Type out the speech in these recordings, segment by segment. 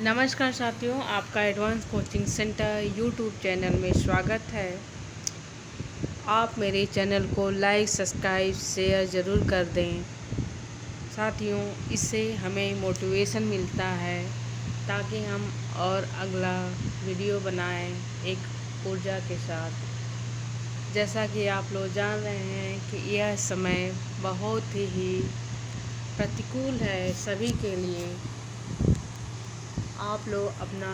नमस्कार साथियों, आपका advance coaching centre YouTube channel में स्वागत है। आप मेरे चैनल को लाइक, सब्सक्राइब, शेयर ज़रूर कर दें। साथियों, इससे हमें मोटिवेशन मिलता है ताकि हम और अगला वीडियो बनाएं एक ऊर्जा के साथ। जैसा कि आप लोग जान रहे हैं कि यह समय बहुत ही प्रतिकूल है सभी के लिए। आप लोग अपना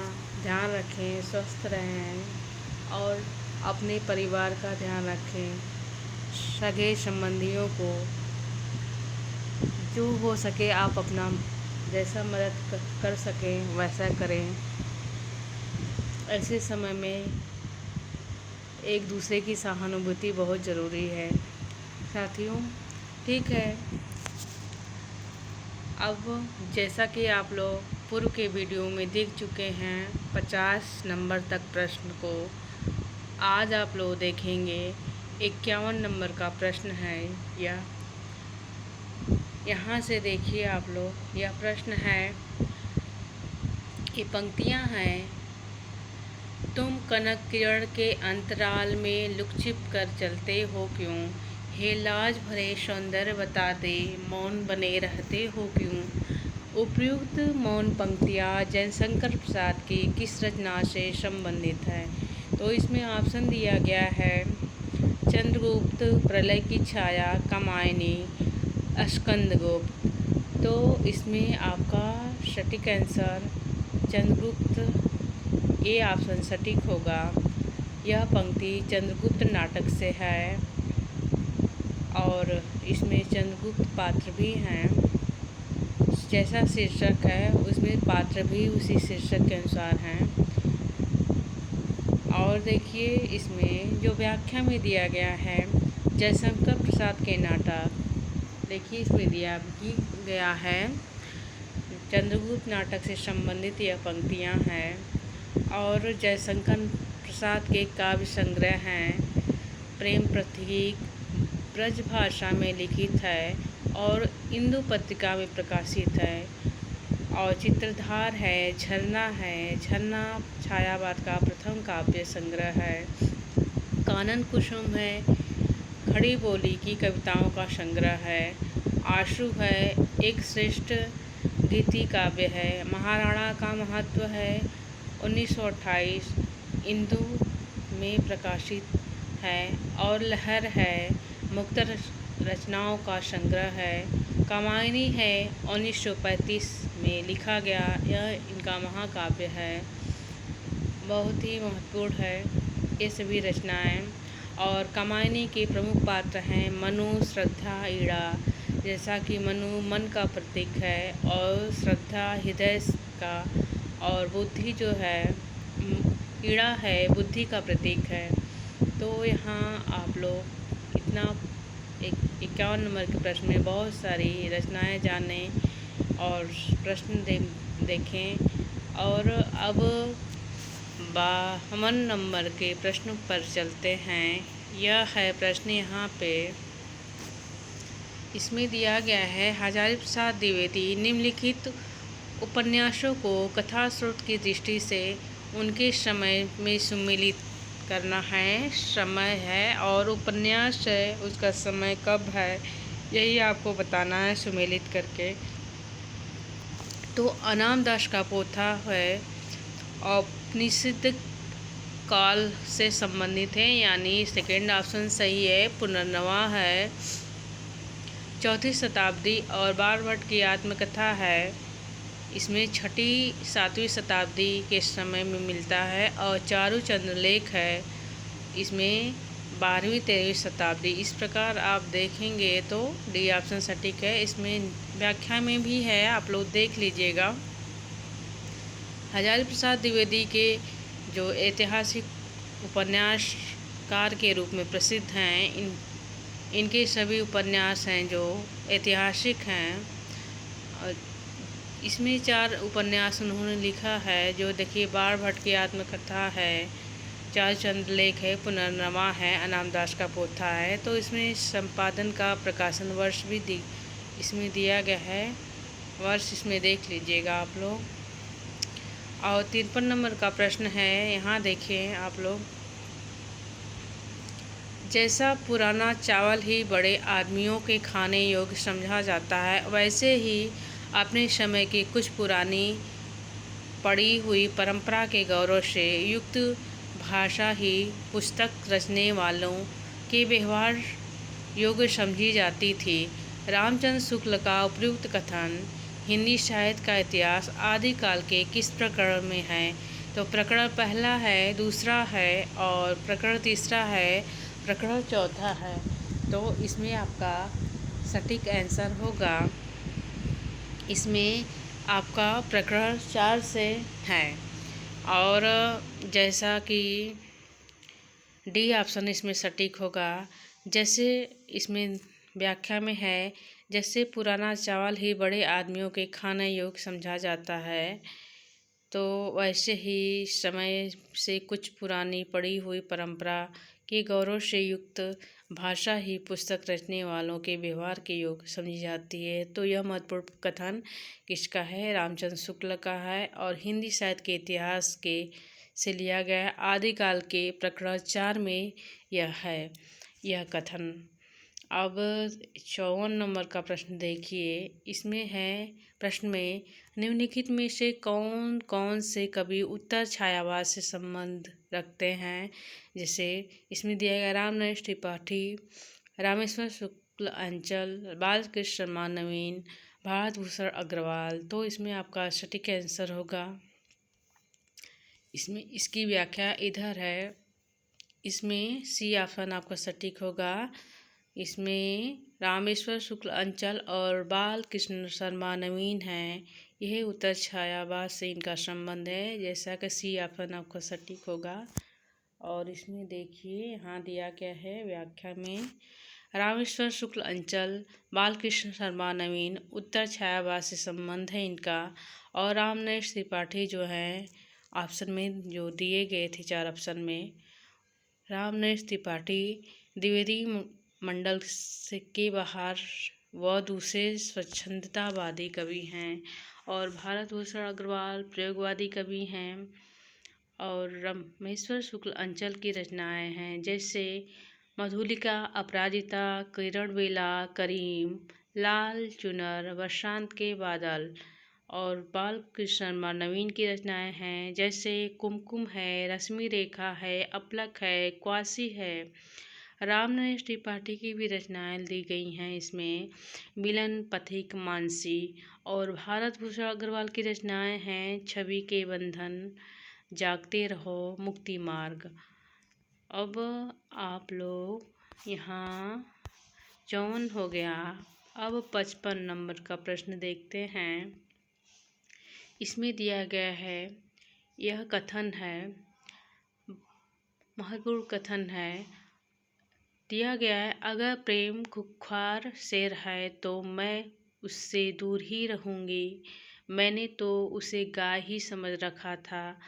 ध्यान रखें, स्वस्थ रहें और अपने परिवार का ध्यान रखें। सगे संबंधियों को जो हो सके आप अपना जैसा मदद कर सकें वैसा करें। ऐसे समय में एक दूसरे की सहानुभूति बहुत ज़रूरी है साथियों। ठीक है, अब जैसा कि आप लोग पूर्व के वीडियो में देख चुके हैं 50 नंबर तक प्रश्न को, आज आप लोग देखेंगे 51 नंबर का प्रश्न है। यहाँ से देखिए आप लोग, यह प्रश्न है, ये पंक्तियाँ हैं। तुम कनक किरण के अंतराल में लुक-छिप कर चलते हो क्यों? हे लाज भरे सौंदर्य बता दे, मौन बने रहते हो क्यों? उपर्युक्त मौन पंक्तियाँ जयशंकर प्रसाद की किस रचना से संबंधित है? तो इसमें ऑप्शन दिया गया है चंद्रगुप्त, प्रलय की छाया, कामायनी, स्कंदगुप्त। तो इसमें आपका सटीक आंसर चंद्रगुप्त, ये ऑप्शन सटीक होगा। यह पंक्ति चंद्रगुप्त नाटक से है और इसमें चंद्रगुप्त पात्र भी हैं। जैसा शीर्षक है उसमें पात्र भी उसी शीर्षक के अनुसार हैं। और देखिए इसमें जो व्याख्या में दिया गया है जयशंकर प्रसाद के नाटक, देखिए इसमें दिया गया है चंद्रगुप्त नाटक से संबंधित यह पंक्तियाँ हैं और जयशंकर प्रसाद के काव्य संग्रह हैं। प्रेम प्रतीक ब्रज भाषा में लिखित है और इंदु पत्रिका में प्रकाशित है। और चित्रधार है, झरना है, झरना छायावाद का प्रथम काव्य संग्रह है। कानन कुसुम है, खड़ी बोली की कविताओं का संग्रह है। आशु है, एक श्रेष्ठ गीति काव्य है। महाराणा का महत्व है 1928 इंदु में प्रकाशित है। और लहर है, मुक्त रचनाओं का संग्रह है। कामायनी है, 1935 में लिखा गया, यह इनका महाकाव्य है, बहुत ही महत्वपूर्ण है ये सभी रचनाएं। और कामायनी के प्रमुख पात्र हैं मनु, श्रद्धा, ईड़ा। जैसा कि मनु मन का प्रतीक है और श्रद्धा हृदय का, और बुद्धि जो है, ईड़ा है, बुद्धि का प्रतीक है। तो यहाँ आप लोग इतना 51 नंबर के प्रश्न में बहुत सारी रचनाएं जानें और प्रश्न देखें। और अब 52 नंबर के प्रश्न पर चलते हैं। यह है प्रश्न यहाँ पे, इसमें दिया गया है हजारी प्रसाद द्विवेदी निम्नलिखित उपन्यासों को कथा स्रोत की दृष्टि से उनके समय में सम्मिलित करना है। समय है और उपन्यास है, उसका समय कब है, यही आपको बताना है सम्मिलित करके। तो अनामदास का पोथा है, औपनिषद काल से संबंधित है, यानी सेकेंड ऑप्शन सही है। पुनर्नवा है, 4वीं शताब्दी। और बाणभट्ट की आत्मकथा है, इसमें 6वीं-7वीं शताब्दी के समय में मिलता है। और चारु चंद्रलेख है, इसमें 12वीं-13वीं शताब्दी। इस प्रकार आप देखेंगे तो डी ऑप्शन सटीक है। इसमें व्याख्या में भी है, आप लोग देख लीजिएगा। हजारी प्रसाद द्विवेदी के जो ऐतिहासिक उपन्यासकार के रूप में प्रसिद्ध हैं, इनके सभी उपन्यास हैं जो ऐतिहासिक हैं। इसमें 4 उपन्यास उन्होंने लिखा है, जो देखिए बाणभट्ट की आत्मकथा है, चारु चंद्रलेख है, पुनर्नवा है, अनामदास का पोथा है। तो इसमें संपादन का प्रकाशन वर्ष भी इसमें दिया गया है, वर्ष इसमें देख लीजिएगा आप लोग। और 53 नंबर का प्रश्न है, यहाँ देखिए आप लोग। जैसा पुराना चावल ही बड़े आदमियों के खाने योग्य समझा जाता है, वैसे ही अपने समय की कुछ पुरानी पड़ी हुई परंपरा के गौरव से युक्त भाषा ही पुस्तक रचने वालों के व्यवहार योग्य समझी जाती थी। रामचंद्र शुक्ल का उपयुक्त कथन हिंदी साहित्य का इतिहास आदि काल के किस प्रकरण में है? तो प्रकरण पहला है, दूसरा है और प्रकरण तीसरा है, प्रकरण चौथा है। तो इसमें आपका सटीक आंसर होगा, इसमें आपका प्रकरण 4 से है। और जैसा कि डी ऑप्शन इसमें सटीक होगा। जैसे इसमें व्याख्या में है, जैसे पुराना चावल ही बड़े आदमियों के खाने योग्य समझा जाता है, तो वैसे ही समय से कुछ पुरानी पड़ी हुई परंपरा के गौरव से युक्त भाषा ही पुस्तक रचने वालों के व्यवहार के योग्य समझी जाती है। तो यह महत्वपूर्ण कथन किसका है? रामचंद्र शुक्ल का है और हिंदी साहित्य के इतिहास के से लिया गया है। आदिकाल के प्रकरण 4 में यह है, यह कथन। अब 54 नंबर का प्रश्न देखिए। इसमें है, प्रश्न में निम्नलिखित में से कौन कौन से कवि उत्तर छायावाद से संबंध रखते हैं? जैसे इसमें दिया गया रामनरेश त्रिपाठी, रामेश्वर शुक्ल अंचल, बालकृष्ण शर्मा नवीन, भारत भूषण अग्रवाल। तो इसमें आपका सटीक आंसर होगा, इसमें इसकी व्याख्या इधर है, इसमें सी ऑप्शन आपका सटीक होगा। इसमें रामेश्वर शुक्ल अंचल और बाल कृष्ण शर्मा नवीन हैं, यह उत्तर छायावाद से इनका संबंध है, जैसा कि सी ऑप्शन आपका सटीक होगा। और इसमें देखिए यहाँ दिया गया है व्याख्या में, रामेश्वर शुक्ल अंचल, बालकृष्ण शर्मा नवीन, उत्तर छायावाद से संबंध है इनका। और रामनरेश त्रिपाठी जो हैं ऑप्शन में जो दिए गए थे 4 ऑप्शन में, रामनरेश त्रिपाठी द्विवेदी मंडल से के बाहर व दूसरे स्वच्छंदतावादी कवि हैं। और भारत भूषण अग्रवाल प्रयोगवादी कवि हैं। और रामेश्वर शुक्ल अंचल की रचनाएं हैं, जैसे मधुलिका, अपराजिता, किरण बेला, करीम, लाल चुनर, बरसात के बादल। और बालकृष्ण शर्मा नवीन की रचनाएं हैं, जैसे कुमकुम है, रश्मि रेखा है, अपलक है, क्वासी है। रामनरेश त्रिपाठी की भी रचनाएं दी गई हैं इसमें, मिलन, पथिक, मानसी। और भारत भूषण अग्रवाल की रचनाएं हैं, छवि के बंधन, जागते रहो, मुक्ति मार्ग। अब आप लोग यहाँ 54 हो गया। अब 55 नंबर का प्रश्न देखते हैं। इसमें दिया गया है, यह कथन है, महत्वपूर्ण कथन है, दिया गया है, अगर प्रेम खुंखार शेर है तो मैं उससे दूर ही रहूँगी। मैंने तो उसे गाय ही समझ रखा था।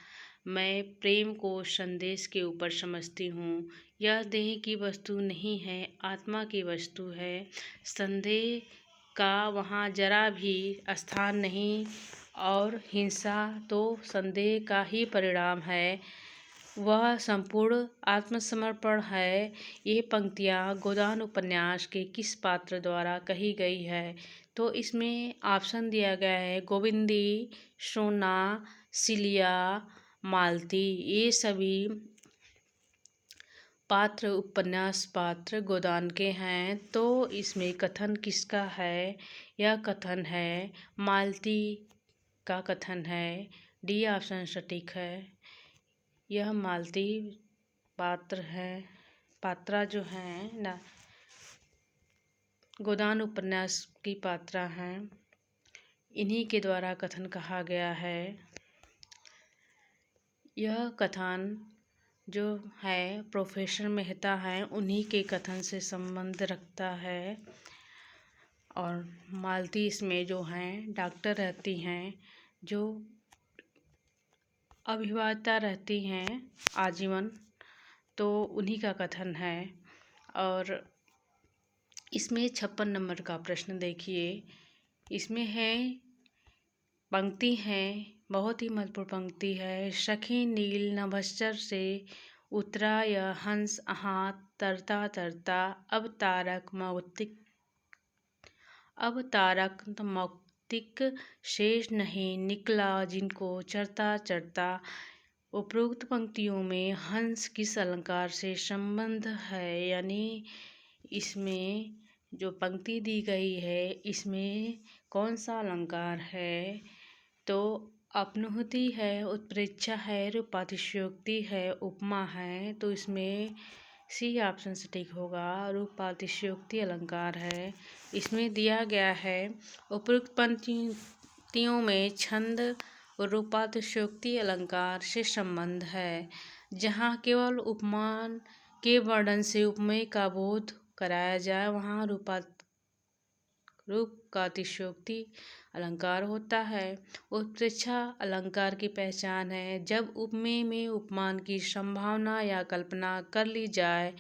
मैं प्रेम को संदेश के ऊपर समझती हूँ। यह देह की वस्तु नहीं है, आत्मा की वस्तु है। संदेह का वहाँ जरा भी स्थान नहीं, और हिंसा तो संदेह का ही परिणाम है, वह संपूर्ण आत्मसमर्पण है। ये पंक्तियाँ गोदान उपन्यास के किस पात्र द्वारा कही गई है? तो इसमें ऑप्शन दिया गया है, गोविंदी, सोना, सिलिया, मालती। ये सभी पात्र उपन्यास पात्र गोदान के हैं। तो इसमें कथन किसका है? यह कथन है मालती का कथन है। डी ऑप्शन सटीक है। यह मालती पात्र है, पात्रा जो हैं ना, गोदान उपन्यास की पात्रा हैं, इन्हीं के द्वारा कथन कहा गया है। यह कथन जो है प्रोफेसर मेहता हैं, उन्हीं के कथन से संबंध रखता है। और मालती इसमें जो हैं डॉक्टर रहती हैं, जो अभिभावता रहती हैं आजीवन, तो उन्हीं का कथन है। और इसमें 56 नंबर का प्रश्न देखिए। इसमें है, पंक्ति है, बहुत ही महत्वपूर्ण पंक्ति है। सखी नील नभश्चर से उतरा यह हंस हाथ तरता तरता, अब तारक मौक्तिक शेष नहीं निकला जिनको चरता चरता। उपरोक्त पंक्तियों में हंस किस अलंकार से संबंध है, यानी इसमें जो पंक्ति दी गई है इसमें कौन सा अलंकार है? तो अपनुति है, उत्प्रेक्षा है, रूपातिशयोक्ति है, उपमा है। तो इसमें सी ऑप्शन सटीक होगा, रूपातिशयोक्ति अलंकार है। इसमें दिया गया है उपरोक्त पंक्तियों में छंद और रूपातिशयोक्ति अलंकार से संबंध है। जहाँ केवल उपमान के वर्णन से उपमेय का बोध कराया जाए वहाँ रूपकातिशयोक्ति अलंकार होता है। उत्प्रेक्षा अलंकार की पहचान है जब उपमेय में उपमान की संभावना या कल्पना कर ली जाए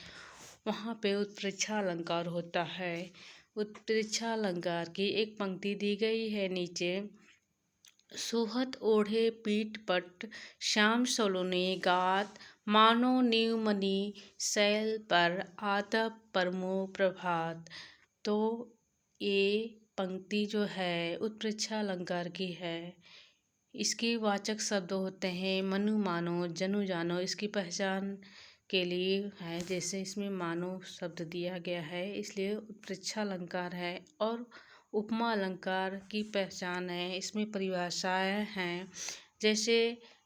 वहाँ पे उत्प्रेक्षा अलंकार होता है। उत्प्रेक्षा अलंकार की एक पंक्ति दी गई है नीचे। सोहत ओढ़े पीठ पट श्याम सलोने गात, मानो नीव मणि शैल पर आतप परमो प्रभात। तो ये पंक्ति जो है उत्प्रेक्षा अलंकार की है। इसके वाचक शब्द होते हैं मनु मानो जनु जानो। इसकी पहचान के लिए है, जैसे इसमें मानो शब्द दिया गया है इसलिए उत्प्रेक्षा अलंकार है। और उपमा अलंकार की पहचान है, इसमें परिभाषाएं हैं। जैसे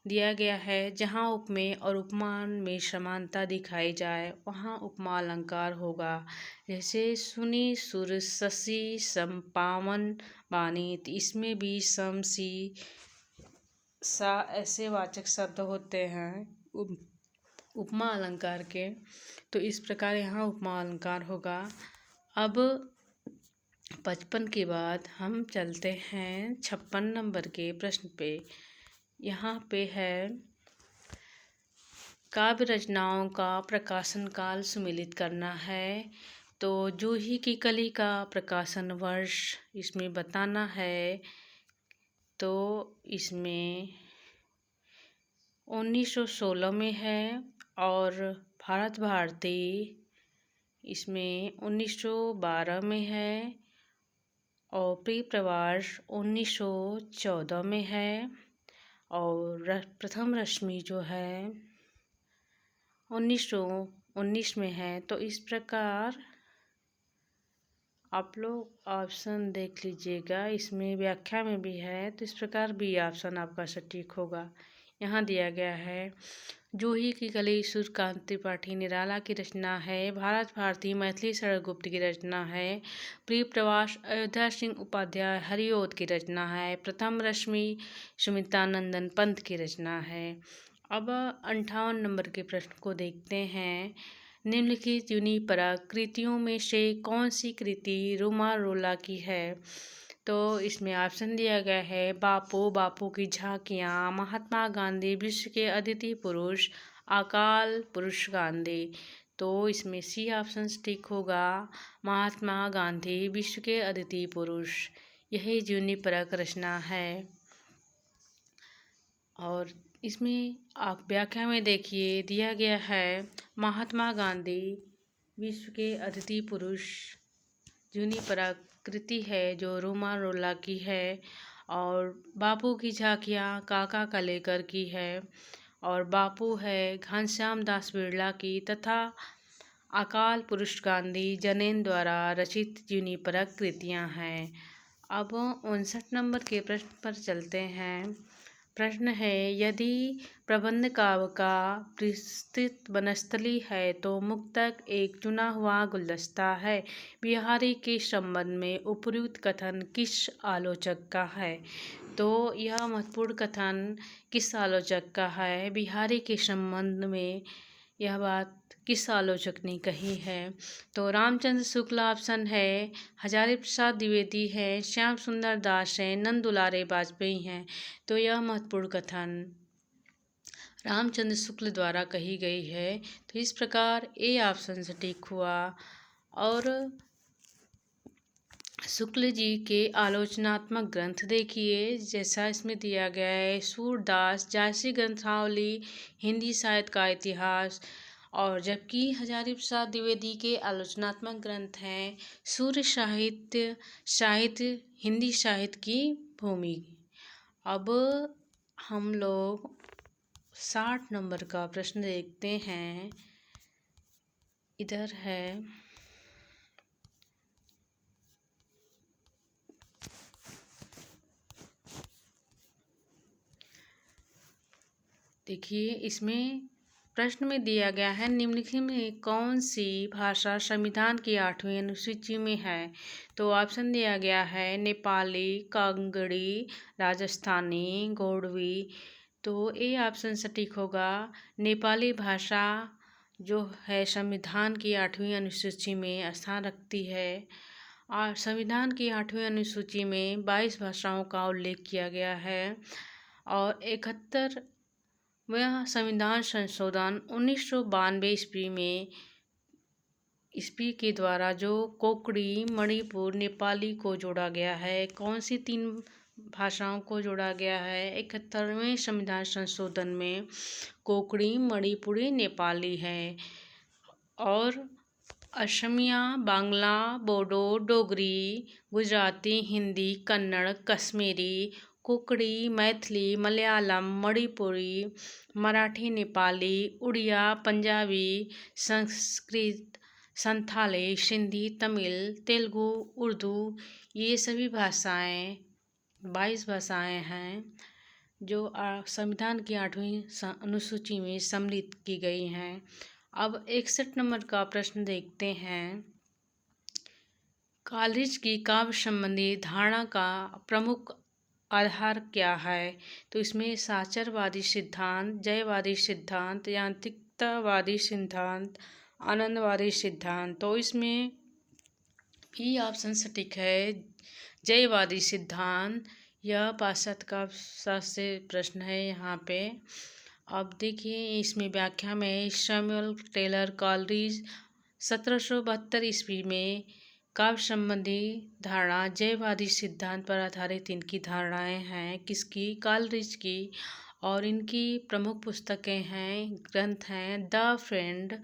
दिया गया है जहाँ उपमेय और उपमान में समानता दिखाई जाए वहाँ उपमा अलंकार होगा। जैसे सुनी सुर शशि सम पावन बानी, तो इसमें भी सम सी सा ऐसे वाचक शब्द होते हैं उपमा अलंकार के। तो इस प्रकार यहाँ उपमा अलंकार होगा। अब 55 के बाद हम चलते हैं 56 नंबर के प्रश्न पे। यहाँ पे है काव्य रचनाओं का प्रकाशन काल सुमेलित करना है। तो जूही की कली का प्रकाशन वर्ष इसमें बताना है। तो इसमें 1916 में है और भारत भारती इसमें 1912 में है और प्रिय प्रवास 1914 में है और प्रथम रश्मि जो है 1919 में है। तो इस प्रकार आप लोग ऑप्शन देख लीजिएगा, इसमें व्याख्या में भी है। तो इस प्रकार बी ऑप्शन आपका सटीक होगा। यहाँ दिया गया है जूही की कली सूर्यकांत त्रिपाठी निराला की रचना है। भारत भारती मैथिली शरण गुप्त की रचना है। प्रिय प्रवास अयोध्या सिंह उपाध्याय हरिओद की रचना है। प्रथम रश्मि सुमित्रानंदन पंत की रचना है। अब 58 नंबर के प्रश्न को देखते हैं। निम्नलिखित यूनिपरक कृतियों में से कौन सी कृति रोमारोला की है? तो इसमें ऑप्शन दिया गया है बापू की झांकियाँ, महात्मा गांधी विश्व के अद्वितीय पुरुष, अकाल पुरुष गांधी। तो इसमें सी ऑप्शन ठीक होगा, महात्मा गांधी विश्व के अद्वितीय पुरुष। यही यूनिपरक रचना है। और इसमें आप व्याख्या में देखिए दिया गया है महात्मा गांधी विश्व के अद्वितीय पुरुष यूनिपरक कृति है जो रोमारोला की है। और बापू की झांकियाँ काका कलेकर की है और बापू है घनश्याम दास बिरला की, तथा अकाल पुरुष गांधी जनेन द्वारा रचित यूनिपरक कृतियाँ हैं। अब 59 नंबर के प्रश्न पर चलते हैं। प्रश्न है यदि प्रबंध काव्य का विस्तृत वनस्थली है तो मुक्तक एक चुना हुआ गुलदस्ता है। बिहारी के संबंध में उपयुक्त कथन किस आलोचक का है? तो यह महत्वपूर्ण कथन किस आलोचक का है? बिहारी के संबंध में यह बात किस आलोचक ने कही है? तो रामचंद्र शुक्ल ऑप्शन है, हजारी प्रसाद द्विवेदी है, श्याम सुंदर दास है, नंद दुलारे वाजपेयी हैं। तो यह महत्वपूर्ण कथन रामचंद्र शुक्ल द्वारा कही गई है। तो इस प्रकार ए ऑप्शन सटीक हुआ। और शुक्ल जी के आलोचनात्मक ग्रंथ देखिए, जैसा इसमें दिया गया है सूरदास, जायसी ग्रंथावली, हिंदी साहित्य का इतिहास। और जबकि हजारी प्रसाद द्विवेदी के आलोचनात्मक ग्रंथ हैं सूर्य साहित्य, साहित्य, हिंदी साहित्य की भूमि। अब हम लोग 60 नंबर का प्रश्न देखते हैं। इधर है, देखिए इसमें प्रश्न में दिया गया है निम्नलिखित में कौन सी भाषा संविधान की 8वीं अनुसूची में है। तो ऑप्शन दिया गया है नेपाली, कांगड़ी, राजस्थानी, गोंडवी। तो ए ऑप्शन सटीक होगा। नेपाली भाषा जो है संविधान की 8वीं अनुसूची में स्थान रखती है। और संविधान की 8वीं अनुसूची में 22 भाषाओं का उल्लेख किया गया है। और 71 वह संविधान संशोधन 1992 ईस्वी के द्वारा जो कोंकणी, मणिपुर, नेपाली को जोड़ा गया है। कौन सी 3 भाषाओं को जोड़ा गया है 71वें संविधान संशोधन में? कोंकणी, मणिपुरी, नेपाली है। और असमिया, बांग्ला, बोडो, डोगरी, गुजराती, हिंदी, कन्नड़, कश्मीरी, कोंकणी, मैथिली, मलयालम, मणिपुरी, मराठी, नेपाली, उड़िया, पंजाबी, संस्कृत, संथाली, सिंधी, तमिल, तेलुगु, उर्दू, ये सभी भाषाएं 22 भाषाएं हैं जो संविधान की 8वीं अनुसूची में सम्मिलित की गई हैं। अब 61 नंबर का प्रश्न देखते हैं। कालरिज की काव्य संबंधी धारणा का प्रमुख आधार क्या है? तो इसमें साचरवादी सिद्धांत, जयवादी सिद्धांत, यांत्रिकतावादी सिद्धांत, आनंदवादी सिद्धांत। तो इसमें ई ऑप्शन सटीक है, जयवादी सिद्धांत। यह पाश्चात्य का से प्रश्न है यहाँ पे। अब देखिए इसमें व्याख्या में सैमुअल टेलर कॉलरिज 1772 ईस्वी में काव्य संबंधी धारणा जयवादी सिद्धांत पर आधारित इनकी धारणाएं हैं। किसकी? कॉलरिज की। और इनकी प्रमुख पुस्तकें हैं, ग्रंथ हैं द फ्रेंड,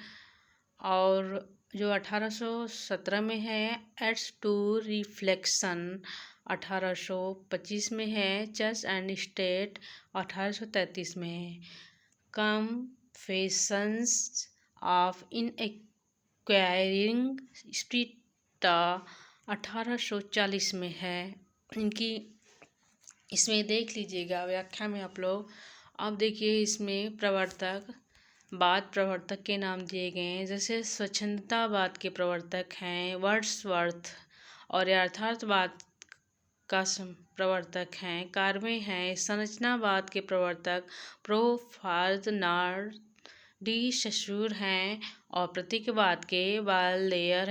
और जो 1817 में है एड्स टू रिफ्लेक्शन, 1825 में है चर्च एंड स्टेट, 1833 में है कन्फेशंस ऑफ इनएक्वायरिंग स्पिरिट, 1840 में है। इनकी इसमें देख लीजिएगा व्याख्या में आप लोग। अब देखिए इसमें प्रवर्तक के नाम दिए गए हैं, जैसे स्वच्छंदतावाद के प्रवर्तक हैं वर्ड्सवर्थ, और यथार्थवाद का प्रवर्तक हैं कार्वे हैं। संरचनावाद के प्रवर्तक प्रो फार्डनाड डी ससुर हैं। और प्रतीकवाद के बादलेयर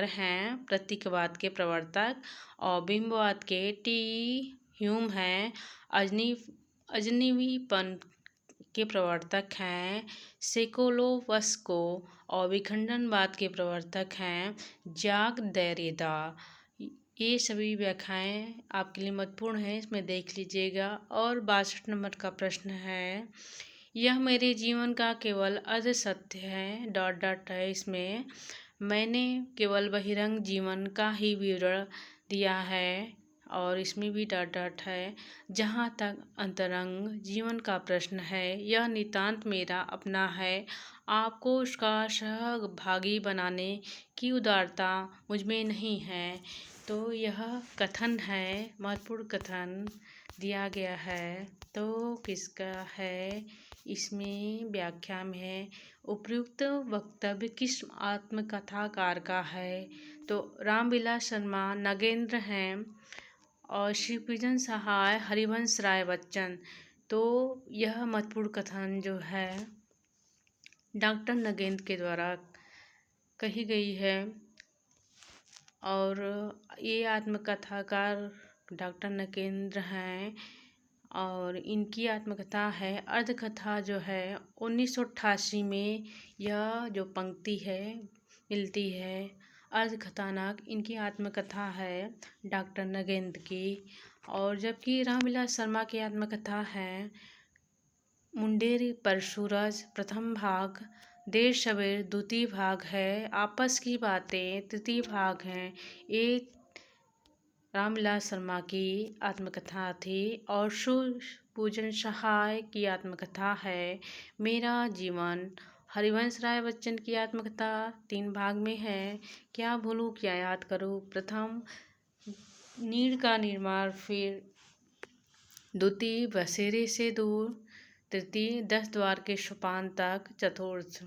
हैं प्रतीकवाद के प्रवर्तक। और बिंबवाद के टी ह्यूम हैं। अजनबीपन के प्रवर्तक हैं सेकोलोवस्को। और विखंडनवाद के प्रवर्तक हैं जाक देरिदा। ये सभी व्याख्याएं आपके लिए महत्वपूर्ण हैं, इसमें देख लीजिएगा। और 62 नंबर का प्रश्न है, यह मेरे जीवन का केवल अर्ध सत्य है डॉट डॉट है। इसमें मैंने केवल बहिरंग जीवन का ही विवरण दिया है, और इसमें भी डॉट डॉट है। जहाँ तक अंतरंग जीवन का प्रश्न है, यह नितांत मेरा अपना है। आपको उसका सहभागी बनाने की उदारता मुझमें नहीं है। तो यह कथन है, महत्वपूर्ण कथन दिया गया है। तो किसका है? इसमें व्याख्या में उपयुक्त वक्तव्य किस आत्मकथाकार का है? तो रामविलास शर्मा, नगेंद्र हैं, और शिवपूजन सहाय, हरिवंश राय बच्चन। तो यह महत्वपूर्ण कथन जो है डॉक्टर नगेंद्र के द्वारा कही गई है। और ये आत्मकथाकार डॉक्टर नगेंद्र हैं, और इनकी आत्मकथा है अर्धकथा जो है 1988 में यह जो पंक्ति है मिलती है। अर्ध कथानक इनकी आत्मकथा है डॉक्टर नगेंद्र की। और जबकि रामविलास शर्मा की आत्मकथा है मुंडेरी पर सूरज प्रथम भाग, देर सवेर द्वितीय भाग है, आपस की बातें तृतीय भाग है। ये रामविलास शर्मा की आत्मकथा थी। और पूजन सहाय की आत्मकथा है मेरा जीवन। हरिवंश राय बच्चन की आत्मकथा 3 भाग में है। क्या भूलूं क्या याद करूं, प्रथम नीड़ का निर्माण, फिर द्वितीय बसेरे से दूर, तृतीय 10 द्वार के सोपान तक, चतुर्थ।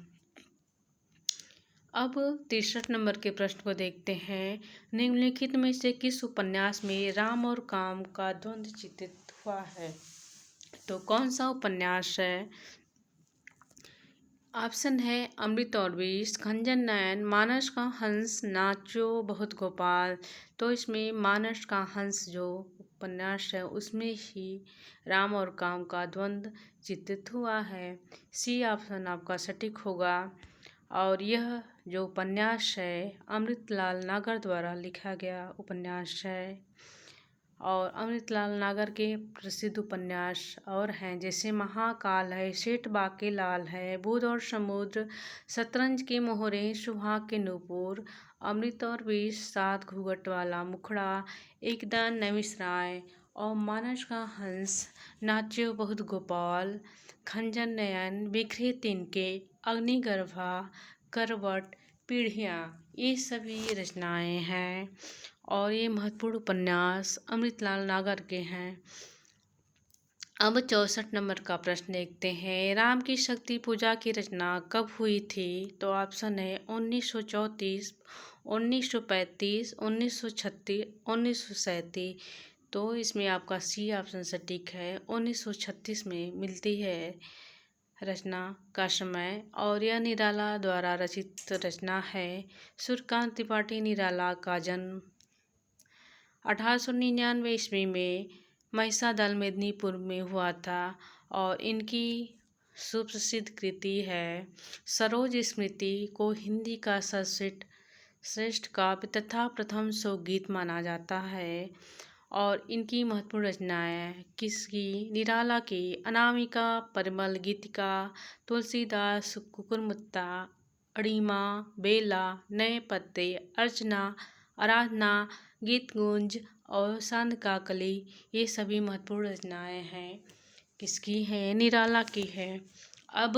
अब 63 नंबर के प्रश्न को देखते हैं। निम्नलिखित में से किस उपन्यास में राम और काम का द्वंद्व चित्रित हुआ है? तो कौन सा उपन्यास है? ऑप्शन है अमृत और विष, खंजन नयन, मानस का हंस, नाचो बहुत गोपाल। तो इसमें मानस का हंस जो उपन्यास है उसमें ही राम और काम का द्वंद्व चित्रित हुआ है। सी ऑप्शन आपका सटीक होगा। और यह जो उपन्यास है अमृतलाल नागर द्वारा लिखा गया उपन्यास है। और अमृतलाल नागर के प्रसिद्ध उपन्यास और हैं जैसे महाकाल है, सेठ बाके लाल है, बुध और समुद्र, शतरंज के मोहरे, सुहाग के नूपुर, अमृत और विष, 7 घूंघट वाला मुखड़ा, एकदम नमिसराय और मानस का हंस, नाच्यो बहुत गोपाल, खंजन नयन, बिखरे तिनके, अग्निगर्भा, करवट, पीढ़ियाँ, ये सभी रचनाएं हैं। और ये महत्वपूर्ण उपन्यास अमृतलाल नागर के हैं। अब 64 नंबर का प्रश्न देखते हैं। राम की शक्ति पूजा की रचना कब हुई थी? तो ऑप्शन है 1934, 1935, 1936, 1937। तो इसमें आपका सी ऑप्शन सटीक है। 1936 में मिलती है रचना का समय। और यह निराला द्वारा रचित रचना है। सूर्यकांत त्रिपाठी निराला का जन्म 1899 ईस्वी में महिषादल मेदिनीपुर में हुआ था। और इनकी सुप्रसिद्ध कृति है सरोज स्मृति को हिंदी का सर्वश्रेष्ठ काव्य तथा प्रथम शोकगीत माना जाता है। और इनकी महत्वपूर्ण रचनाएं किसकी? निराला की अनामिका, परिमल गीतिका, तुलसीदास, कुकुरमुत्ता, अड़िमा, बेला, नए पत्ते, अर्चना, आराधना, गीतगुंज और सांदकाकली, ये सभी महत्वपूर्ण रचनाएं हैं। किसकी हैं? निराला की है। अब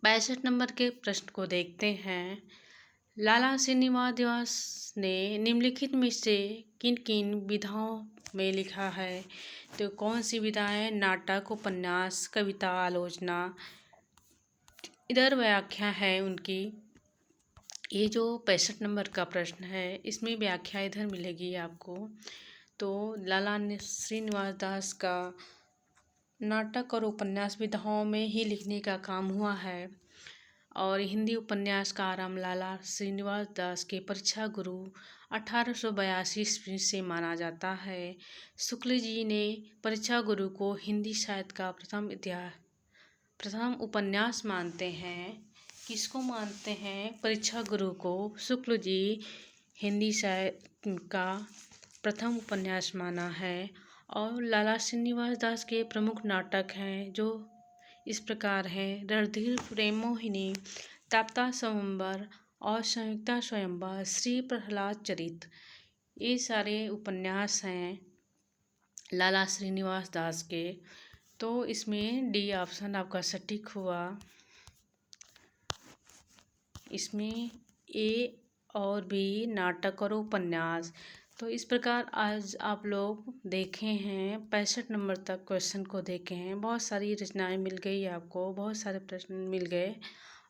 65 नंबर के प्रश्न को देखते हैं। लाला श्रीनिवास ने निम्नलिखित में से किन किन विधाओं में लिखा है? तो कौन सी विधाएं? नाटक, उपन्यास, कविता, आलोचना। इधर व्याख्या है उनकी। ये जो 65 नंबर का प्रश्न है इसमें व्याख्या इधर मिलेगी आपको। तो लाला श्रीनिवास दास का नाटक और उपन्यास विधाओं में ही लिखने का काम हुआ है। और हिंदी उपन्यास का आरंभ लाला श्रीनिवास दास के परीक्षा गुरु 1882 ईस्वी से माना जाता है। शुक्ल जी ने परीक्षा गुरु को हिंदी साहित्य का प्रथम उपन्यास मानते हैं। किसको मानते हैं? परीक्षा गुरु को शुक्ल जी हिंदी साहित्य का प्रथम उपन्यास माना है। और लाला श्रीनिवास दास के प्रमुख नाटक हैं जो इस प्रकार हैं: रणधीर प्रेम मोहिनी, ताप्ता स्वयंवर और संयुक्ता स्वयंवर, श्री प्रहलाद चरित। ये सारे उपन्यास हैं लाला श्रीनिवास दास के। तो इसमें डी ऑप्शन आपका सटीक हुआ। इसमें ए और बी नाटक और उपन्यास। तो इस प्रकार आज आप लोग देखे हैं 65 नंबर तक क्वेश्चन को देखे हैं। बहुत सारी रचनाएं मिल गई आपको, बहुत सारे प्रश्न मिल गए।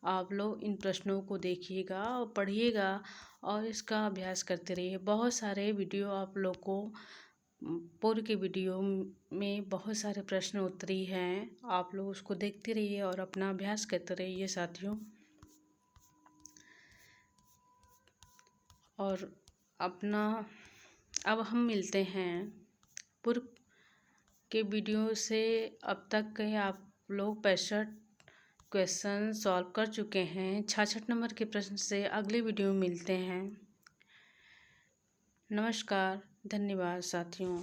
आप लोग इन प्रश्नों को देखिएगा और पढ़िएगा और इसका अभ्यास करते रहिए। बहुत सारे वीडियो आप लोग को पूर्व के वीडियो में बहुत सारे प्रश्न उत्तरी हैं। आप लोग उसको देखते रहिए और अपना अभ्यास करते रहिए साथियों। और अपना अब हम मिलते हैं पूर्व के वीडियो से अब तक के आप लोग 65 क्वेश्चन सॉल्व कर चुके हैं। 66 नंबर के प्रश्न से अगले वीडियो में मिलते हैं। नमस्कार, धन्यवाद साथियों।